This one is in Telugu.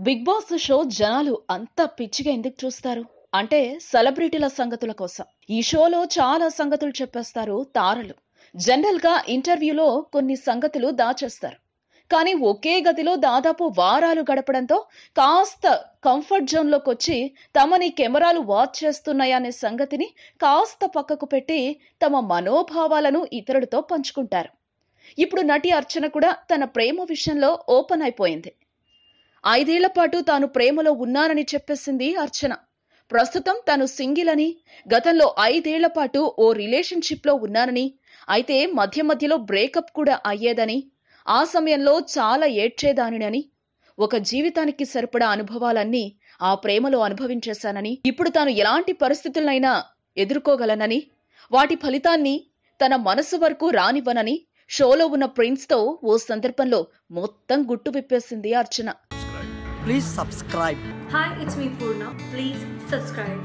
బిగ్ బాస్ షో జనాలు అంత పిచ్చిగా ఎందుకు చూస్తారు అంటే సెలబ్రిటీల సంగతుల కోసం. ఈ షోలో చాలా సంగతులు చెప్పేస్తారు తారలు. జనరల్ గా ఇంటర్వ్యూలో కొన్ని సంగతులు దాచేస్తారు. కానీ ఒకే గదిలో దాదాపు వారాలు గడపడంతో కాస్త కంఫర్ట్ జోన్ లోకి వచ్చి తమని కెమెరాలు వాచ్ చేస్తున్నాయనే సంగతిని కాస్త పక్కకు పెట్టి తమ మనోభావాలను ఇతరులతో పంచుకుంటారు. ఇప్పుడు నటి అర్చన కూడా తన ప్రేమ విషయంలో ఓపెన్ అయిపోయింది. 5 ఏళ్ల పాటు తాను ప్రేమలో ఉన్నానని చెప్పేసింది అర్చన. ప్రస్తుతం తాను సింగిల్ అని, గతంలో 5 ఏళ్ల పాటు ఓ రిలేషన్షిప్ లో ఉన్నానని, అయితే మధ్య మధ్యలో బ్రేకప్ కూడా అయ్యేదని, ఆ సమయంలో చాలా ఏడ్చేదానినని, ఒక జీవితానికి సరిపడా అనుభవాలన్నీ ఆ ప్రేమలో అనుభవించేశానని, ఇప్పుడు తాను ఎలాంటి పరిస్థితులనైనా ఎదుర్కోగలనని, వాటి ఫలితాన్ని తన మనసు వరకు రానివ్వనని షోలో ఉన్న ప్రిన్స్ తో ఓ సందర్భంలో మొత్తం గుట్టు విప్పేసింది అర్చన. Please subscribe. Hi, it's me Purna. Please subscribe.